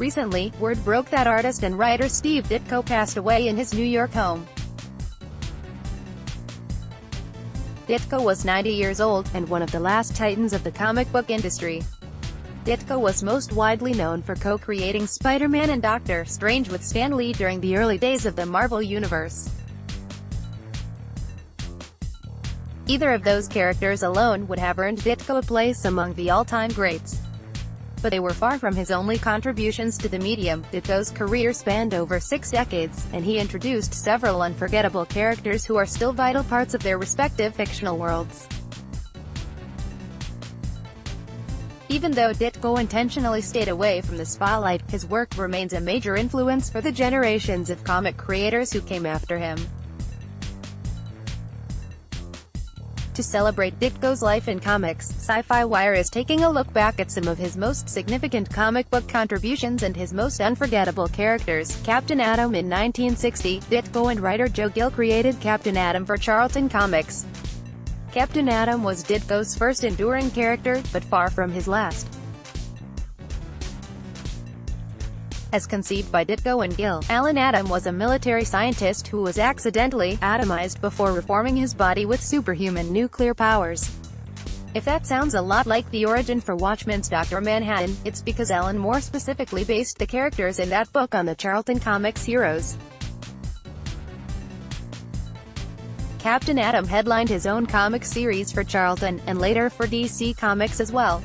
Recently, word broke that artist and writer Steve Ditko passed away in his New York home. Ditko was 90 years old, and one of the last titans of the comic book industry. Ditko was most widely known for co-creating Spider-Man and Doctor Strange with Stan Lee during the early days of the Marvel Universe. Either of those characters alone would have earned Ditko a place among the all-time greats. But they were far from his only contributions to the medium. Ditko's career spanned over 6 decades, and he introduced several unforgettable characters who are still vital parts of their respective fictional worlds. Even though Ditko intentionally stayed away from the spotlight, his work remains a major influence for the generations of comic creators who came after him. To celebrate Ditko's life in comics, Sci-Fi Wire is taking a look back at some of his most significant comic book contributions and his most unforgettable characters. Captain Atom. In 1960, Ditko and writer Joe Gill created Captain Atom for Charlton Comics. Captain Atom was Ditko's first enduring character, but far from his last. As conceived by Ditko and Gill, Alan Atom was a military scientist who was accidentally atomized before reforming his body with superhuman nuclear powers. If that sounds a lot like the origin for Watchmen's Dr. Manhattan, it's because Alan more specifically based the characters in that book on the Charlton Comics heroes. Captain Atom headlined his own comic series for Charlton, and later for DC Comics as well.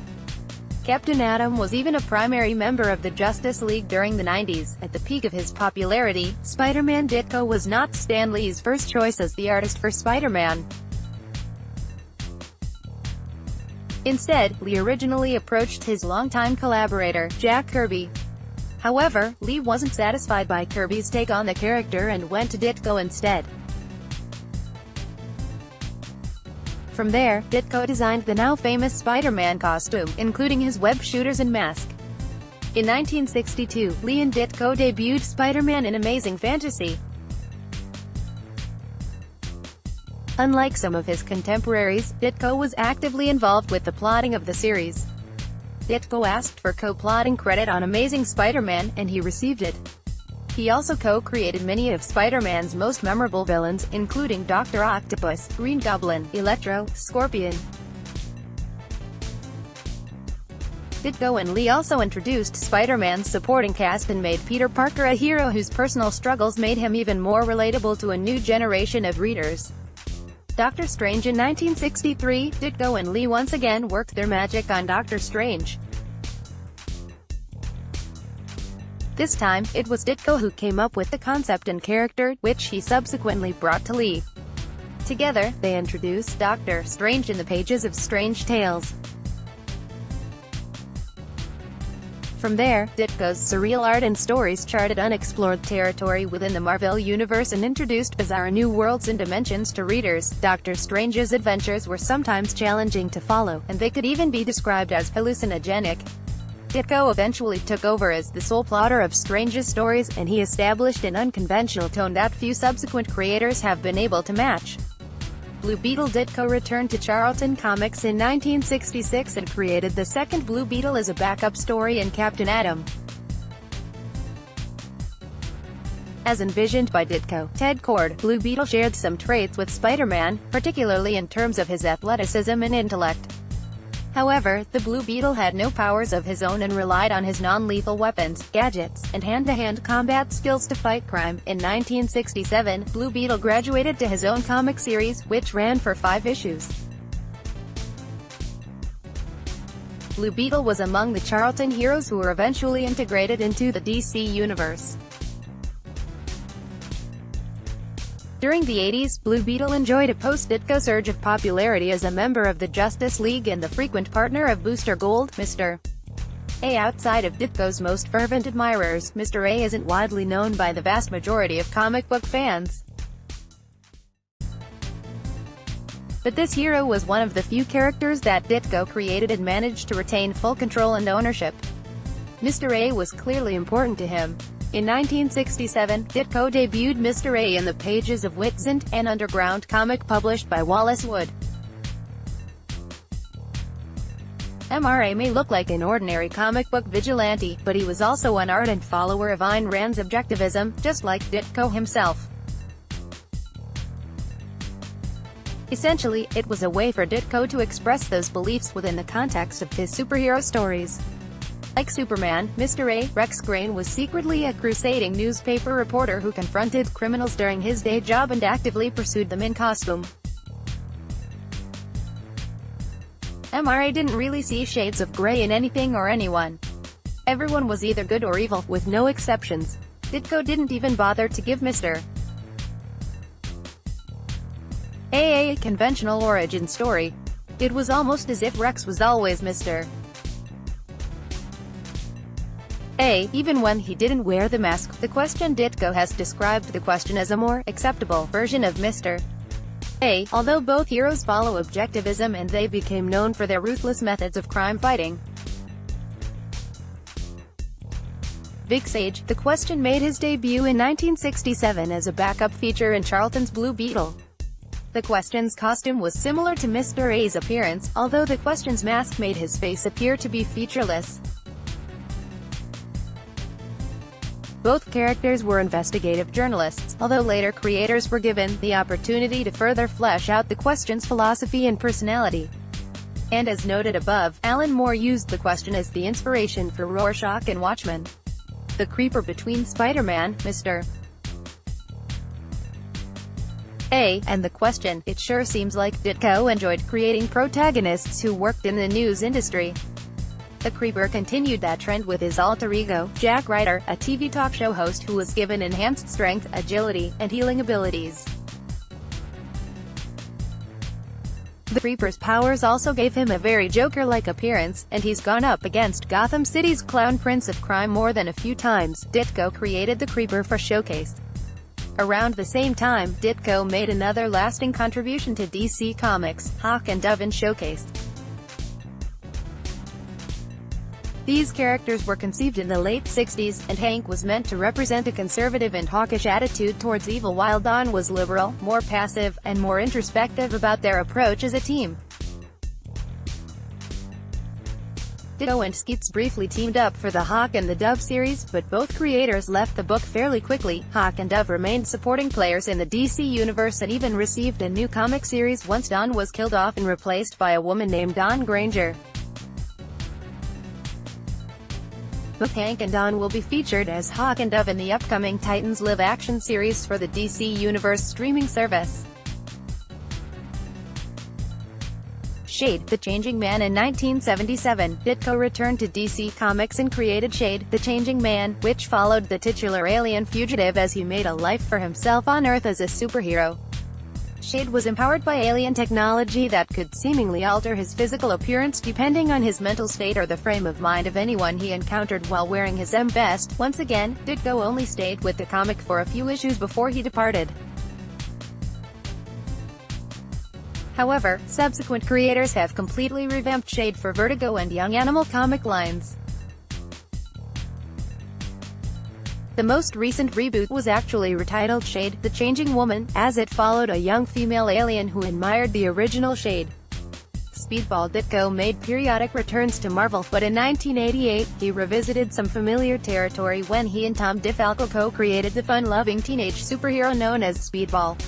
Captain Atom was even a primary member of the Justice League during the 90s. At the peak of his popularity, Spider-Man. Ditko was not Stan Lee's first choice as the artist for Spider-Man. Instead, Lee originally approached his longtime collaborator, Jack Kirby. However, Lee wasn't satisfied by Kirby's take on the character and went to Ditko instead. From there, Ditko designed the now famous Spider-Man costume, including his web shooters and mask. In 1962, Lee and Ditko debuted Spider-Man in Amazing Fantasy. Unlike some of his contemporaries, Ditko was actively involved with the plotting of the series. Ditko asked for co-plotting credit on Amazing Spider-Man, and he received it. He also co-created many of Spider-Man's most memorable villains, including Dr. Octopus, Green Goblin, Electro, Scorpion. Ditko and Lee also introduced Spider-Man's supporting cast and made Peter Parker a hero whose personal struggles made him even more relatable to a new generation of readers. Doctor Strange. In 1963, Ditko and Lee once again worked their magic on Doctor Strange. This time, it was Ditko who came up with the concept and character, which he subsequently brought to Lee. Together, they introduced Doctor Strange in the pages of Strange Tales. From there, Ditko's surreal art and stories charted unexplored territory within the Marvel Universe and introduced bizarre new worlds and dimensions to readers. Doctor Strange's adventures were sometimes challenging to follow, and they could even be described as hallucinogenic. Ditko eventually took over as the sole plotter of Strange's stories, and he established an unconventional tone that few subsequent creators have been able to match. Blue Beetle. Ditko returned to Charlton Comics in 1966 and created the second Blue Beetle as a backup story in Captain Atom. As envisioned by Ditko, Ted Kord, Blue Beetle shared some traits with Spider-Man, particularly in terms of his athleticism and intellect. However, the Blue Beetle had no powers of his own and relied on his non-lethal weapons, gadgets, and hand-to-hand combat skills to fight crime. In 1967, Blue Beetle graduated to his own comic series, which ran for 5 issues. Blue Beetle was among the Charlton heroes who were eventually integrated into the DC universe. During the 80s, Blue Beetle enjoyed a post-Ditko surge of popularity as a member of the Justice League and the frequent partner of Booster Gold, Mr. A. Outside of Ditko's most fervent admirers, Mr. A isn't widely known by the vast majority of comic book fans. But this hero was one of the few characters that Ditko created and managed to retain full control and ownership. Mr. A was clearly important to him. In 1967, Ditko debuted Mr. A in the pages of Witzend, an underground comic published by Wallace Wood. MRA may look like an ordinary comic book vigilante, but he was also an ardent follower of Ayn Rand's objectivism, just like Ditko himself. Essentially, it was a way for Ditko to express those beliefs within the context of his superhero stories. Like Superman, Mr. A. Rex Grain was secretly a crusading newspaper reporter who confronted criminals during his day job and actively pursued them in costume. MRA didn't really see shades of gray in anything or anyone. Everyone was either good or evil, with no exceptions. Ditko didn't even bother to give Mr. A conventional origin story. It was almost as if Rex was always Mr. A, even when he didn't wear the mask. The Question. Ditko has described the Question as a more acceptable version of Mr. A, although both heroes follow objectivism and they became known for their ruthless methods of crime fighting. Vic Sage. The Question made his debut in 1967 as a backup feature in Charlton's Blue Beetle. The Question's costume was similar to Mr. A's appearance, although the Question's mask made his face appear to be featureless. Both characters were investigative journalists, although later creators were given the opportunity to further flesh out the Question's philosophy and personality. And as noted above, Alan Moore used the Question as the inspiration for Rorschach and Watchmen. The creeper between Spider-Man, Mr. A, and the Question. It sure seems like Ditko enjoyed creating protagonists who worked in the news industry. The creeper continued that trend with his alter ego, Jack Ryder, a TV talk show host who was given enhanced strength, agility, and healing abilities. The creeper's powers also gave him a very Joker-like appearance, and he's gone up against Gotham City's clown prince of crime more than a few times. Ditko created the creeper for Showcase. Around the same time, Ditko made another lasting contribution to DC Comics, Hawk and Dove in Showcase. These characters were conceived in the late 60s, and Hank was meant to represent a conservative and hawkish attitude towards evil while Don was liberal, more passive, and more introspective about their approach as a team. Ditko and Skeets briefly teamed up for the Hawk and the Dove series, but both creators left the book fairly quickly. Hawk and Dove remained supporting players in the DC universe and even received a new comic series once Don was killed off and replaced by a woman named Dawn Granger. Both Hank and Don will be featured as Hawk and Dove in the upcoming Titans live-action series for the DC Universe streaming service. Shade, the Changing Man. In 1977, Ditko returned to DC Comics and created Shade, the Changing Man, which followed the titular alien fugitive as he made a life for himself on Earth as a superhero. Shade was empowered by alien technology that could seemingly alter his physical appearance depending on his mental state or the frame of mind of anyone he encountered while wearing his M-vest. Once again, Ditko only stayed with the comic for a few issues before he departed. However, subsequent creators have completely revamped Shade for Vertigo and Young Animal comic lines. The most recent reboot was actually retitled Shade, the Changing Woman, as it followed a young female alien who admired the original Shade. Speedball. Ditko made periodic returns to Marvel, but in 1988, he revisited some familiar territory when he and Tom DeFalco co-created the fun-loving teenage superhero known as Speedball.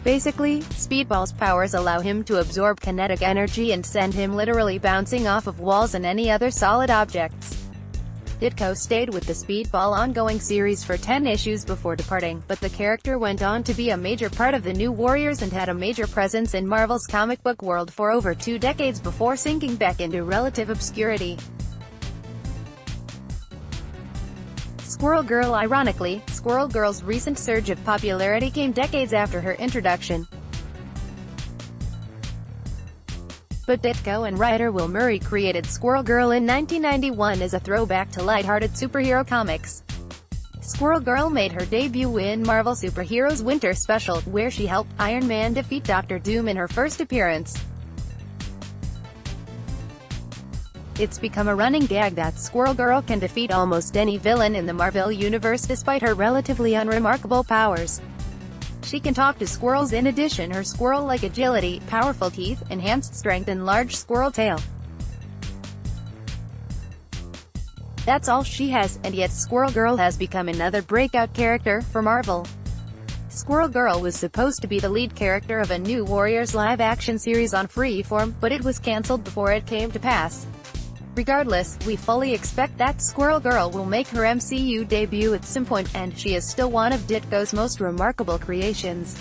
Basically, Speedball's powers allow him to absorb kinetic energy and send him literally bouncing off of walls and any other solid objects. Ditko stayed with the Speedball ongoing series for 10 issues before departing, but the character went on to be a major part of the New Warriors and had a major presence in Marvel's comic book world for over 2 decades before sinking back into relative obscurity. Squirrel Girl. Ironically, Squirrel Girl's recent surge of popularity came decades after her introduction. But Ditko and writer Will Murray created Squirrel Girl in 1991 as a throwback to lighthearted superhero comics. Squirrel Girl made her debut in Marvel Superheroes Winter Special, where she helped Iron Man defeat Dr. Doom in her first appearance. It's become a running gag that Squirrel Girl can defeat almost any villain in the Marvel Universe despite her relatively unremarkable powers. She can talk to squirrels. In addition, her squirrel-like agility, powerful teeth, enhanced strength and large squirrel tail. That's all she has, and yet Squirrel Girl has become another breakout character for Marvel. Squirrel Girl was supposed to be the lead character of a new Warriors live-action series on Freeform, but it was cancelled before it came to pass. Regardless, we fully expect that Squirrel Girl will make her MCU debut at some point, and she is still one of Ditko's most remarkable creations.